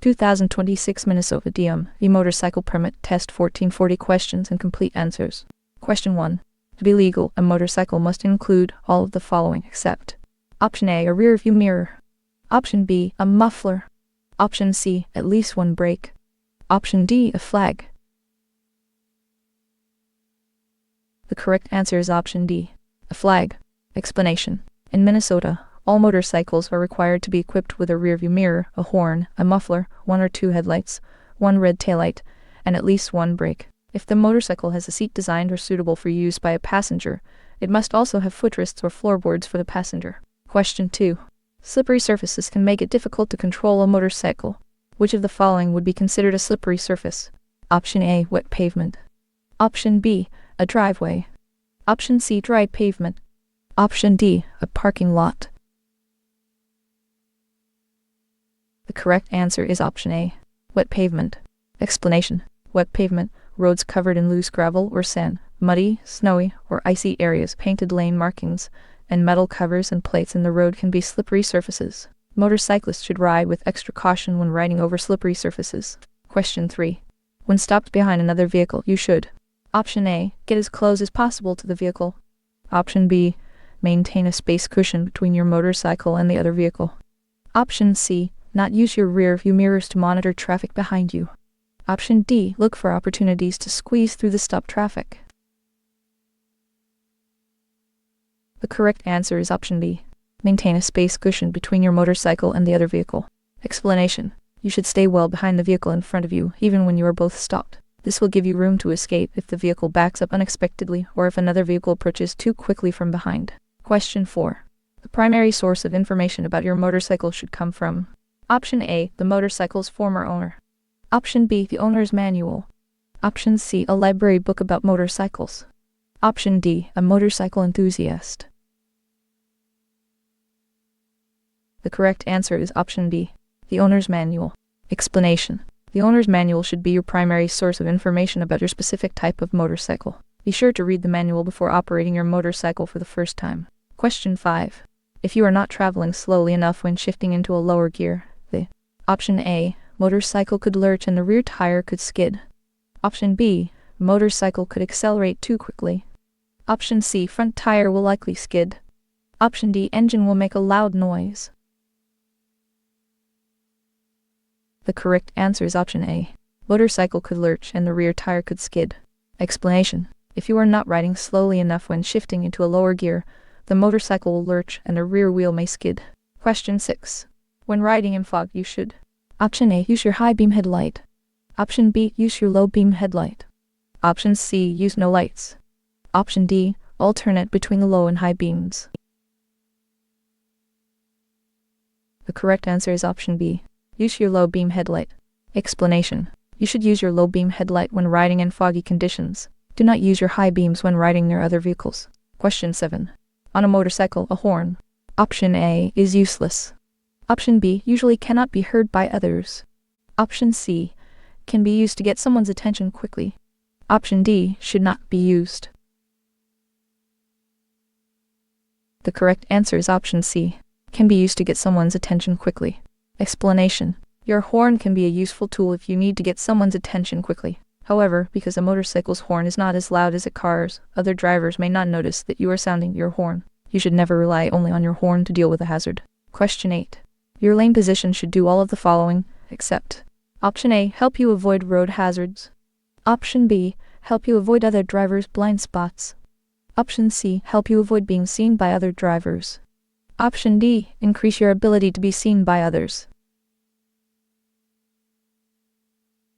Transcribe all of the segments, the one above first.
2026 Minnesota DMV Motorcycle Permit Test 1440 Questions and Complete Answers. Question 1. To be legal, a motorcycle must include all of the following except Option A, a rear view mirror. Option B, a muffler. Option C, at least one brake. Option D, a flag. The correct answer is option D, a flag. Explanation. In Minnesota, all motorcycles are required to be equipped with a rearview mirror, a horn, a muffler, 1 or 2 headlights, 1 red taillight, and at least 1 brake. If the motorcycle has a seat designed or suitable for use by a passenger, it must also have footrests or floorboards for the passenger. Question 2. Slippery surfaces can make it difficult to control a motorcycle. Which of the following would be considered a slippery surface? Option A, wet pavement. Option B, a driveway. Option C, dry pavement. Option D, a parking lot. The correct answer is option A, wet pavement. Explanation. Wet pavement, roads covered in loose gravel or sand, muddy, snowy, or icy areas, painted lane markings, and metal covers and plates in the road can be slippery surfaces. Motorcyclists should ride with extra caution when riding over slippery surfaces. Question 3. When stopped behind another vehicle, you should Option A, get as close as possible to the vehicle. Option B, maintain a space cushion between your motorcycle and the other vehicle. Option C, not use your rear view mirrors to monitor traffic behind you. Option D, look for opportunities to squeeze through the stopped traffic. The correct answer is option B, maintain a space cushion between your motorcycle and the other vehicle. Explanation. You should stay well behind the vehicle in front of you, even when you are both stopped. This will give you room to escape if the vehicle backs up unexpectedly or if another vehicle approaches too quickly from behind. Question 4. The primary source of information about your motorcycle should come from Option A, the motorcycle's former owner. Option B, the owner's manual. Option C, a library book about motorcycles. Option D, a motorcycle enthusiast. The correct answer is option B, the owner's manual. Explanation. The owner's manual should be your primary source of information about your specific type of motorcycle. Be sure to read the manual before operating your motorcycle for the first time. Question 5. If you are not traveling slowly enough when shifting into a lower gear, the Option A, motorcycle could lurch and the rear tire could skid. Option B, motorcycle could accelerate too quickly. Option C, front tire will likely skid. Option D, engine will make a loud noise. The correct answer is option A. Motorcycle could lurch and the rear tire could skid. Explanation. If you are not riding slowly enough when shifting into a lower gear, the motorcycle will lurch and the rear wheel may skid. Question 6. When riding in fog, you should Option A, use your high beam headlight. Option B, use your low beam headlight. Option C, use no lights. Option D, alternate between the low and high beams. The correct answer is option B. Use your low beam headlight. Explanation. You should use your low beam headlight when riding in foggy conditions. Do not use your high beams when riding near other vehicles. Question 7. On a motorcycle, a horn. Option A is useless. Option B usually cannot be heard by others. Option C can be used to get someone's attention quickly. Option D should not be used. The correct answer is option C, can be used to get someone's attention quickly. Explanation. Your horn can be a useful tool if you need to get someone's attention quickly. However, because a motorcycle's horn is not as loud as a car's, other drivers may not notice that you are sounding your horn. You should never rely only on your horn to deal with a hazard. Question 8. Your lane position should do all of the following, except Option A, help you avoid road hazards. Option B, help you avoid other drivers' blind spots. Option C, help you avoid being seen by other drivers. Option D, increase your ability to be seen by others.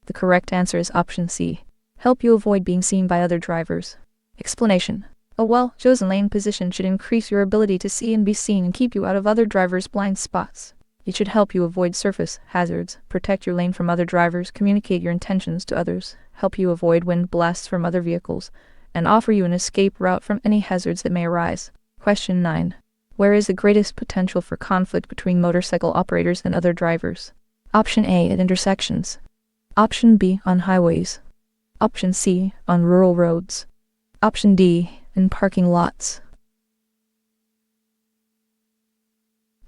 The correct answer is option C, help you avoid being seen by other drivers. Explanation. A well-chosen lane position should increase your ability to see and be seen and keep you out of other drivers' blind spots. It should help you avoid surface hazards, protect your lane from other drivers, communicate your intentions to others, help you avoid wind blasts from other vehicles, and offer you an escape route from any hazards that may arise. Question 9. Where is the greatest potential for conflict between motorcycle operators and other drivers? Option A, at intersections. Option B, on highways. Option C, on rural roads. Option D, in parking lots.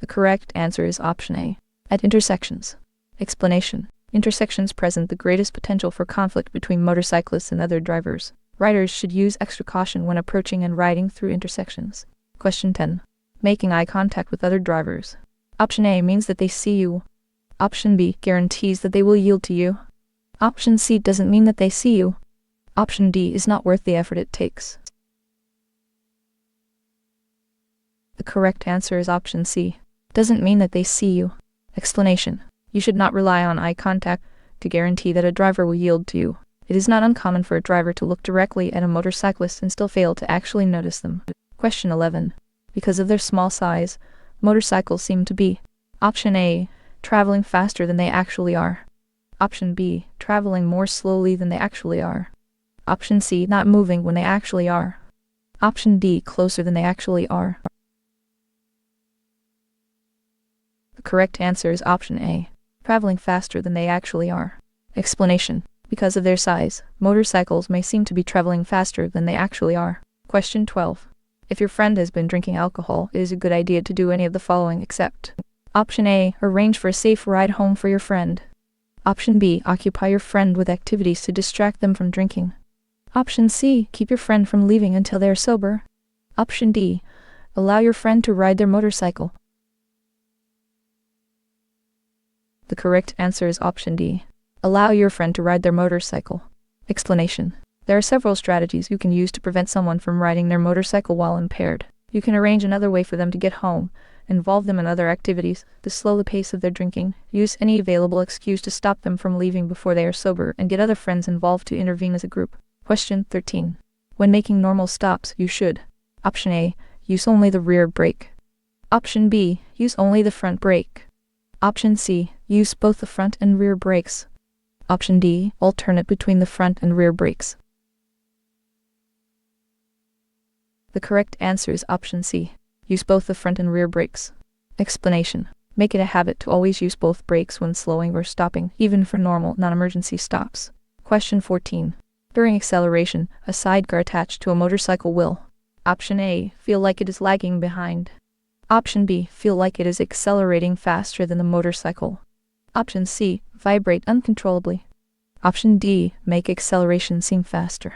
The correct answer is option A, at intersections. Explanation. Intersections present the greatest potential for conflict between motorcyclists and other drivers. Riders should use extra caution when approaching and riding through intersections. Question 10. Making eye contact with other drivers. Option A means that they see you. Option B guarantees that they will yield to you. Option C doesn't mean that they see you. Option D is not worth the effort it takes. The correct answer is option C. Doesn't mean that they see you. Explanation. You should not rely on eye contact to guarantee that a driver will yield to you. It is not uncommon for a driver to look directly at a motorcyclist and still fail to actually notice them. Question 11. Because of their small size, motorcycles seem to be: Option A, traveling faster than they actually are. Option B, traveling more slowly than they actually are. Option C, not moving when they actually are. Option D, closer than they actually are. The correct answer is option A, traveling faster than they actually are. Explanation. Because of their size, motorcycles may seem to be traveling faster than they actually are. Question 12. If your friend has been drinking alcohol, it is a good idea to do any of the following except: Option A, arrange for a safe ride home for your friend. Option B, occupy your friend with activities to distract them from drinking. Option C, keep your friend from leaving until they are sober. Option D, allow your friend to ride their motorcycle. The correct answer is option D. Allow your friend to ride their motorcycle. Explanation. There are several strategies you can use to prevent someone from riding their motorcycle while impaired. You can arrange another way for them to get home, involve them in other activities to slow the pace of their drinking, use any available excuse to stop them from leaving before they are sober, and get other friends involved to intervene as a group. Question 13. When making normal stops, you should: Option A, use only the rear brake. Option B, use only the front brake. Option C, use both the front and rear brakes. Option D, alternate between the front and rear brakes. The correct answer is option C. Use both the front and rear brakes. Explanation. Make it a habit to always use both brakes when slowing or stopping, even for normal, non-emergency stops. Question 14. During acceleration, a sidecar attached to a motorcycle will: Option A, feel like it is lagging behind. Option B, feel like it is accelerating faster than the motorcycle. Option C, vibrate uncontrollably. Option D, make acceleration seem faster.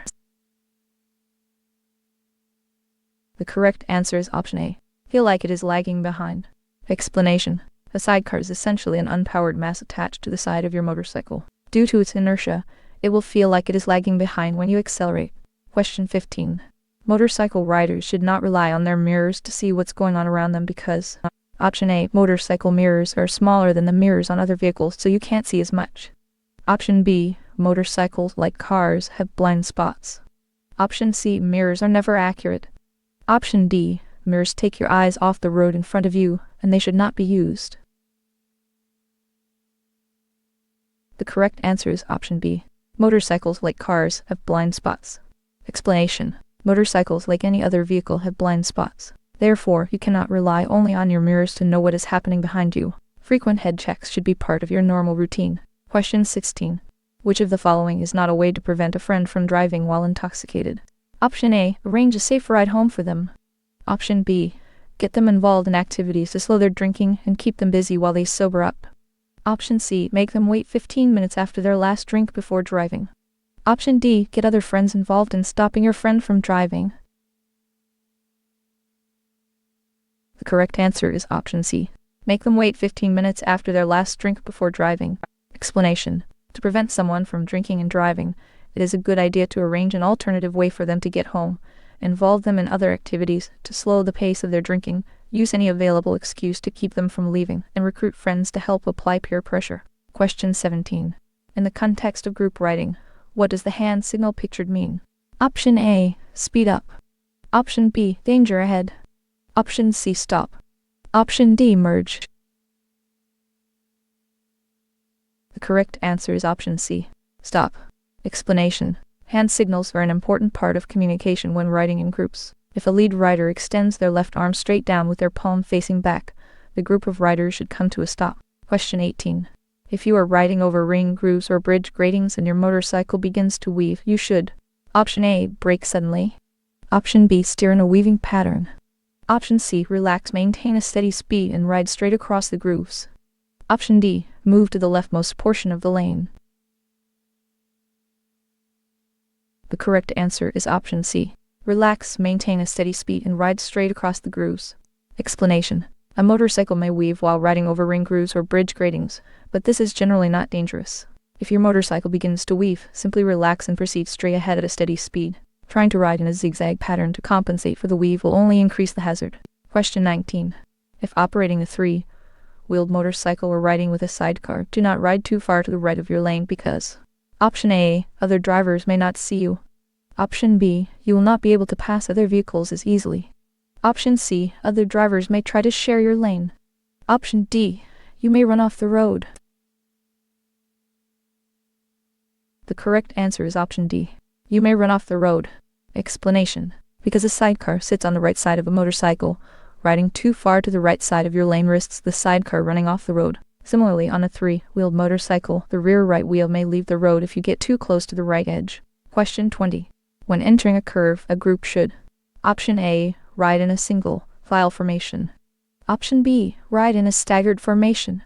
The correct answer is option A, feel like it is lagging behind. Explanation. A sidecar is essentially an unpowered mass attached to the side of your motorcycle. Due to its inertia, it will feel like it is lagging behind when you accelerate. Question 15. Motorcycle riders should not rely on their mirrors to see what's going on around them because: Option A, motorcycle mirrors are smaller than the mirrors on other vehicles, so you can't see as much. Option B, motorcycles, like cars, have blind spots. Option C, mirrors are never accurate. Option D, mirrors take your eyes off the road in front of you, and they should not be used. The correct answer is option B. Motorcycles, like cars, have blind spots. Explanation. Motorcycles, like any other vehicle, have blind spots. Therefore, you cannot rely only on your mirrors to know what is happening behind you. Frequent head checks should be part of your normal routine. Question 16. Which of the following is not a way to prevent a friend from driving while intoxicated? Option A, arrange a safe ride home for them. Option B, get them involved in activities to slow their drinking and keep them busy while they sober up. Option C, make them wait 15 minutes after their last drink before driving. Option D, get other friends involved in stopping your friend from driving. The correct answer is option C. Make them wait 15 minutes after their last drink before driving. Explanation. To prevent someone from drinking and driving, it is a good idea to arrange an alternative way for them to get home, involve them in other activities to slow the pace of their drinking, use any available excuse to keep them from leaving, and recruit friends to help apply peer pressure. Question 17. In the context of group riding, what does the hand signal pictured mean? Option A, speed up. Option B, danger ahead. Option C, stop. Option D, merge. The correct answer is option C, stop. Explanation. Hand signals are an important part of communication when riding in groups. If a lead rider extends their left arm straight down with their palm facing back, the group of riders should come to a stop. Question 18. If you are riding over ring grooves or bridge gratings and your motorcycle begins to weave, you should: Option A, brake suddenly. Option B, steer in a weaving pattern. Option C, relax, maintain a steady speed and ride straight across the grooves. Option D, Move to the leftmost portion of the lane. The correct answer is option C. Relax, maintain a steady speed, and ride straight across the grooves. Explanation. A motorcycle may weave while riding over ring grooves or bridge gratings, but this is generally not dangerous. If your motorcycle begins to weave, simply relax and proceed straight ahead at a steady speed. Trying to ride in a zigzag pattern to compensate for the weave will only increase the hazard. Question 19. If operating a three-wheeled motorcycle or riding with a sidecar, do not ride too far to the right of your lane because Option A. Other drivers may not see you. Option B. You will not be able to pass other vehicles as easily. Option C. Other drivers may try to share your lane. Option D. You may run off the road. The correct answer is option D. You may run off the road. Explanation. Because a sidecar sits on the right side of a motorcycle, riding too far to the right side of your lane risks the sidecar running off the road. Similarly, on a three-wheeled motorcycle, the rear right wheel may leave the road if you get too close to the right edge. Question 20. When entering a curve, a group should Option A. Ride in a single file formation. Option B. Ride in a staggered formation.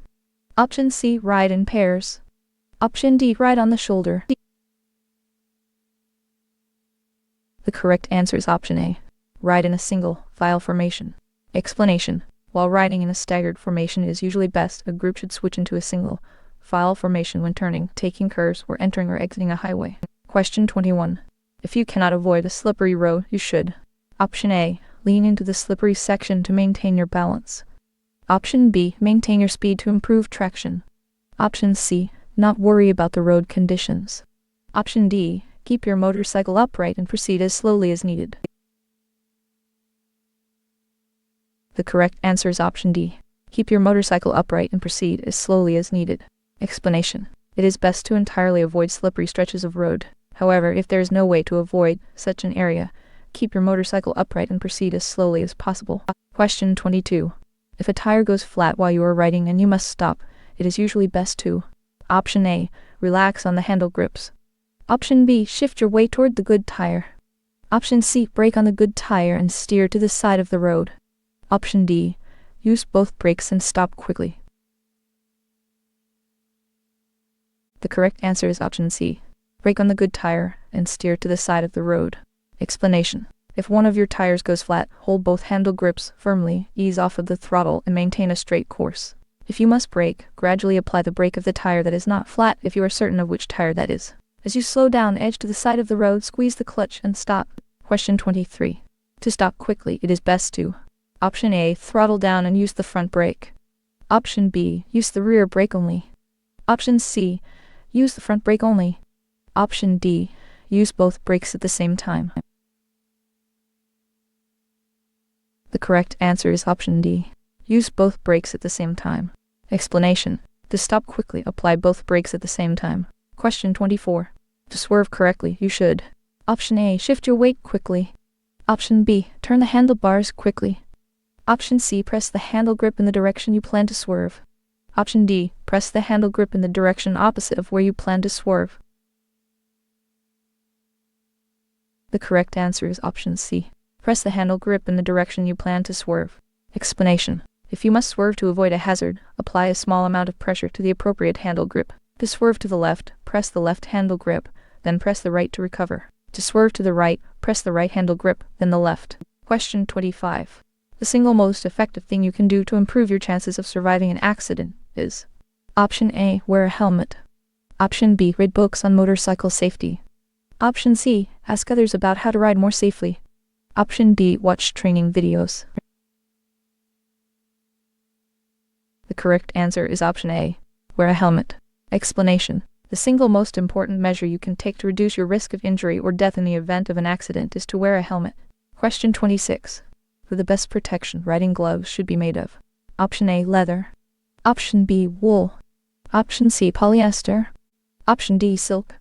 Option C. Ride in pairs. Option D. Ride on the shoulder. The correct answer is option A. Ride in a single file formation. Explanation. While riding in a staggered formation is usually best, a group should switch into a single file formation when turning, taking curves, or entering or exiting a highway. Question 21. If you cannot avoid a slippery road, you should Option A. Lean into the slippery section to maintain your balance. Option B. Maintain your speed to improve traction. Option C. Not worry about the road conditions. Option D. Keep your motorcycle upright and proceed as slowly as needed. The correct answer is option D. Keep your motorcycle upright and proceed as slowly as needed. Explanation. It is best to entirely avoid slippery stretches of road. However, if there is no way to avoid such an area, keep your motorcycle upright and proceed as slowly as possible. Question 22. If a tire goes flat while you are riding and you must stop, it is usually best to Option A. Relax on the handle grips. Option B. Shift your weight toward the good tire. Option C. Brake on the good tire and steer to the side of the road. Option D. Use both brakes and stop quickly. The correct answer is option C. Brake on the good tire and steer to the side of the road. Explanation. If one of your tires goes flat, hold both handle grips firmly, ease off of the throttle, and maintain a straight course. If you must brake, gradually apply the brake of the tire that is not flat if you are certain of which tire that is. As you slow down, edge to the side of the road, squeeze the clutch and stop. Question 23. To stop quickly, it is best to Option A. Throttle down and use the front brake. Option B. Use the rear brake only. Option C. Use the front brake only. Option D. Use both brakes at the same time. The correct answer is option D. Use both brakes at the same time. Explanation. To stop quickly, apply both brakes at the same time. Question 24. To swerve correctly, you should Option A. Shift your weight quickly. Option B. Turn the handlebars quickly. Option C. Press the handle grip in the direction you plan to swerve. Option D. Press the handle grip in the direction opposite of where you plan to swerve. The correct answer is option C. Press the handle grip in the direction you plan to swerve. Explanation. If you must swerve to avoid a hazard, apply a small amount of pressure to the appropriate handle grip. To swerve to the left, press the left handle grip, then press the right to recover. To swerve to the right, press the right handle grip, then the left. Question 25. The single most effective thing you can do to improve your chances of surviving an accident is Option A. Wear a helmet. Option B. Read books on motorcycle safety. Option C. Ask others about how to ride more safely. Option D. Watch training videos. The correct answer is option A. Wear a helmet. Explanation. The single most important measure you can take to reduce your risk of injury or death in the event of an accident is to wear a helmet. Question 26. For the best protection, riding gloves should be made of Option A. Leather. Option B. Wool. Option C. Polyester. Option D. Silk.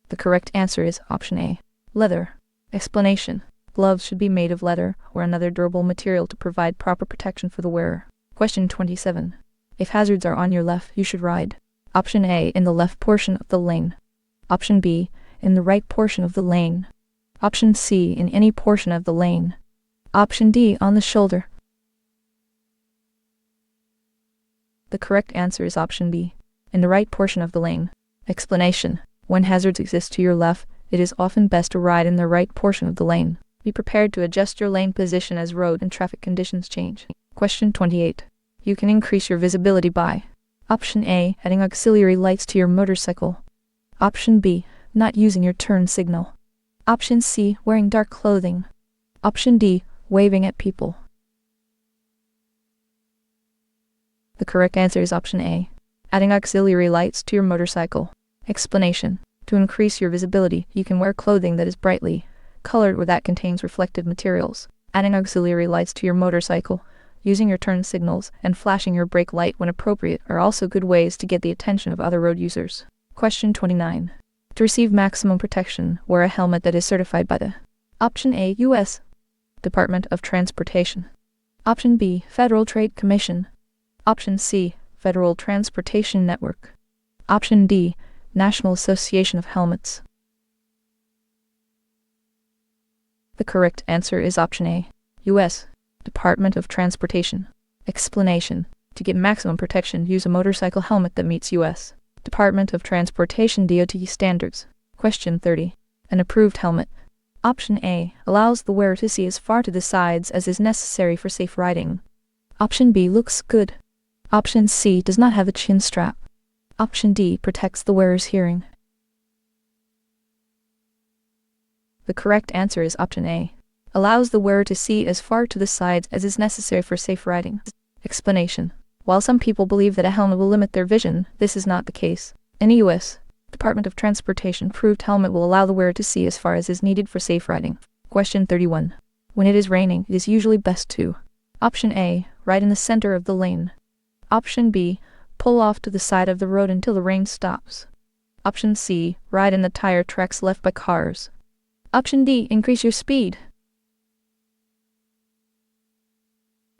The correct answer is option A. Leather. Explanation. Gloves should be made of leather or another durable material to provide proper protection for the wearer. Question 27. If hazards are on your left, you should ride Option A. In the left portion of the lane. Option B. In the right portion of the lane. Option C. In any portion of the lane. Option D. On the shoulder. The correct answer is option B, in the right portion of the lane. Explanation. When hazards exist to your left, it is often best to ride in the right portion of the lane. Be prepared to adjust your lane position as road and traffic conditions change. Question 28. You can increase your visibility by option A, adding auxiliary lights to your motorcycle. Option B, not using your turn signal. Option C, wearing dark clothing. Option D, waving at people. The correct answer is option A, adding auxiliary lights to your motorcycle. Explanation. To increase your visibility, you can wear clothing that is brightly colored or that contains reflective materials. Adding auxiliary lights to your motorcycle, using your turn signals, and flashing your brake light when appropriate are also good ways to get the attention of other road users. Question 29. To receive maximum protection, wear a helmet that is certified by the option A, U.S. Department of Transportation. Option B, Federal Trade Commission. Option C, Federal Transportation Network. Option D, National Association of Helmets. The correct answer is option A, U.S. Department of Transportation. Explanation. To get maximum protection, use a motorcycle helmet that meets U.S. Department of Transportation DOT standards. Question 30. An approved helmet. Option A allows the wearer to see as far to the sides as is necessary for safe riding. Option B looks good. Option C does not have a chin strap. Option D protects the wearer's hearing. The correct answer is option A, allows the wearer to see as far to the sides as is necessary for safe riding. Explanation. While some people believe that a helmet will limit their vision, this is not the case. In the U.S. Department of Transportation approved helmet will allow the wearer to see as far as is needed for safe riding. Question 31. When it is raining, it is usually best to option A, ride in the center of the lane. Option B, pull off to the side of the road until the rain stops. Option C, ride in the tire tracks left by cars. Option D, increase your speed.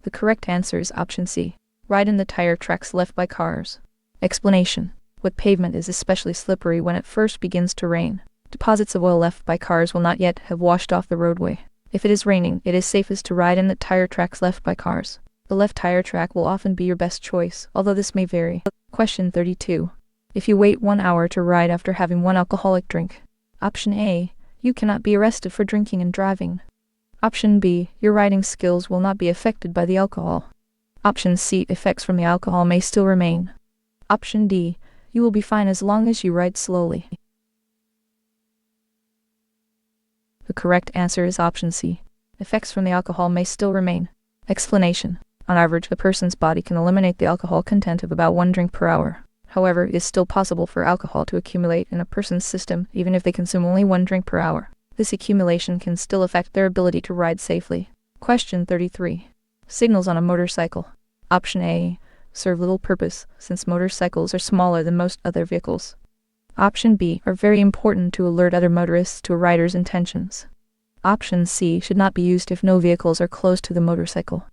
The correct answer is option C, ride in the tire tracks left by cars. Explanation. Wet pavement is especially slippery when it first begins to rain. Deposits of oil left by cars will not yet have washed off the roadway. If it is raining, it is safest to ride in the tire tracks left by cars. The left tire track will often be your best choice, although this may vary. Question 32. If you wait 1 hour to ride after having one alcoholic drink. Option A, you cannot be arrested for drinking and driving. Option B, your riding skills will not be affected by the alcohol. Option C, effects from the alcohol may still remain. Option D, you will be fine as long as you ride slowly. The correct answer is option C, effects from the alcohol may still remain. Explanation. On average, a person's body can eliminate the alcohol content of about 1 drink per hour. However, it is still possible for alcohol to accumulate in a person's system even if they consume only 1 drink per hour. This accumulation can still affect their ability to ride safely. Question 33. Signals on a motorcycle. Option A, serve little purpose, since motorcycles are smaller than most other vehicles. Option B, are very important to alert other motorists to a rider's intentions. Option C, should not be used if no vehicles are close to the motorcycle.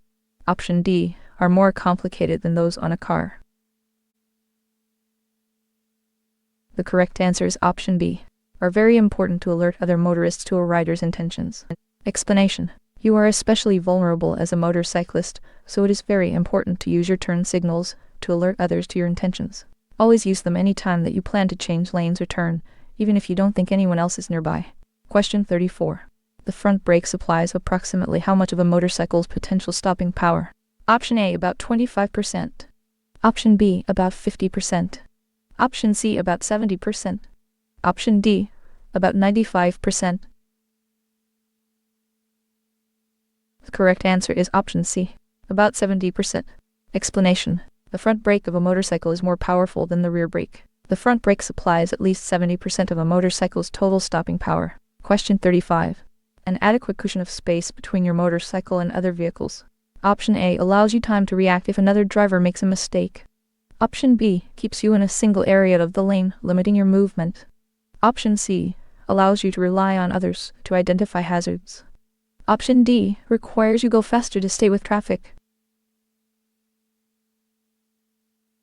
Option D, are more complicated than those on a car. The correct answer is option B, are very important to alert other motorists to a rider's intentions. Explanation. You are especially vulnerable as a motorcyclist, so it is very important to use your turn signals to alert others to your intentions. Always use them any time that you plan to change lanes or turn, even if you don't think anyone else is nearby. Question 34. The front brake supplies approximately how much of a motorcycle's potential stopping power? Option A, about 25%. Option B, about 50%. Option C, about 70%. Option D, about 95%. The correct answer is option C, about 70%. Explanation. The front brake of a motorcycle is more powerful than the rear brake. The front brake supplies at least 70% of a motorcycle's total stopping power. Question 35. An adequate cushion of space between your motorcycle and other vehicles. Option A allows you time to react if another driver makes a mistake. Option B keeps you in a single area of the lane, limiting your movement. Option C allows you to rely on others to identify hazards. Option D requires you go faster to stay with traffic.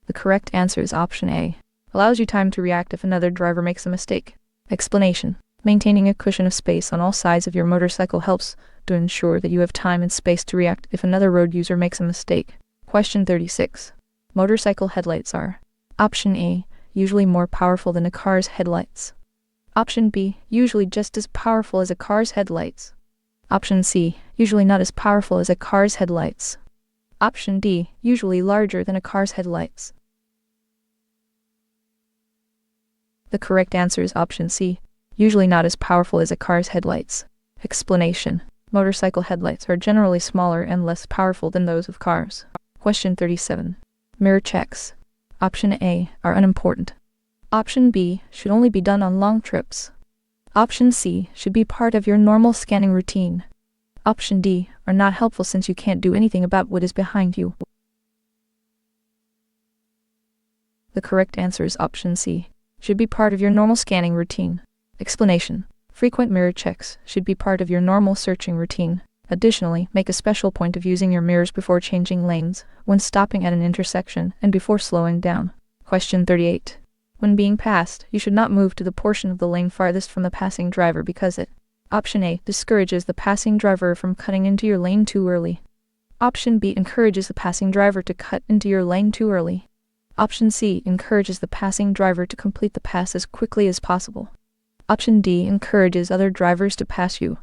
The correct answer is option A, allows you time to react if another driver makes a mistake. Explanation. Maintaining a cushion of space on all sides of your motorcycle helps to ensure that you have time and space to react if another road user makes a mistake. Question 36. motorcycle headlights are? Option A, usually more powerful than a car's headlights. Option B, usually just as powerful as a car's headlights. Option C, usually not as powerful as a car's headlights. Option D, usually larger than a car's headlights. The correct answer is option C, usually not as powerful as a car's headlights. Explanation. Motorcycle headlights are generally smaller and less powerful than those of cars. Question 37. Mirror checks. Option A are unimportant. Option B should only be done on long trips. Option C should be part of your normal scanning routine. Option D are not helpful since you can't do anything about what is behind you. The correct answer is option C, should be part of your normal scanning routine. Explanation. Frequent mirror checks should be part of your normal searching routine. Additionally, make a special point of using your mirrors before changing lanes, when stopping at an intersection, and before slowing down. Question 38. When being passed, you should not move to the portion of the lane farthest from the passing driver because it: Option A discourages the passing driver from cutting into your lane too early. Option B encourages the passing driver to cut into your lane too early. Option C encourages the passing driver to complete the pass as quickly as possible. Option D encourages other drivers to pass you.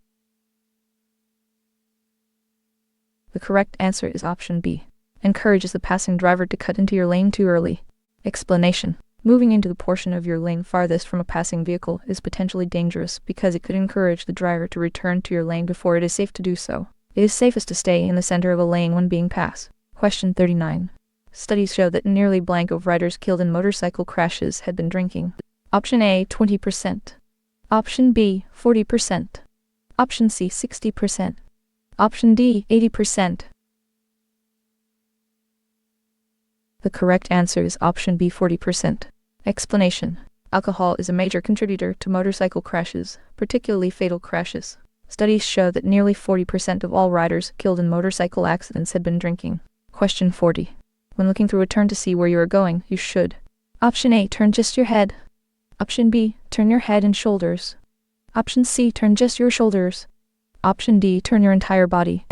The correct answer is option B, encourages the passing driver to cut into your lane too early. Explanation. Moving into the portion of your lane farthest from a passing vehicle is potentially dangerous because it could encourage the driver to return to your lane before it is safe to do so. It is safest to stay in the center of a lane when being passed. Question 39. Studies show that nearly blank of riders killed in motorcycle crashes had been drinking. Option A 20%. Option B 40%. Option C 60%. Option D 80%. The correct answer is option B 40%. Explanation. Alcohol is a major contributor to motorcycle crashes, particularly fatal crashes. Studies show that nearly 40% of all riders killed in motorcycle accidents had been drinking. Question 40. When looking through a turn to see where you are going, you should: Option A turn just your head. Option B turn your head and shoulders. Option C turn just your shoulders. Option D turn your entire body.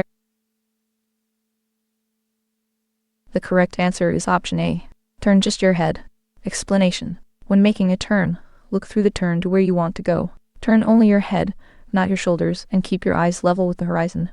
The correct answer is option A, turn just your head. Explanation. When making a turn, look through the turn to where you want to go. Turn only your head, not your shoulders, and keep your eyes level with the horizon.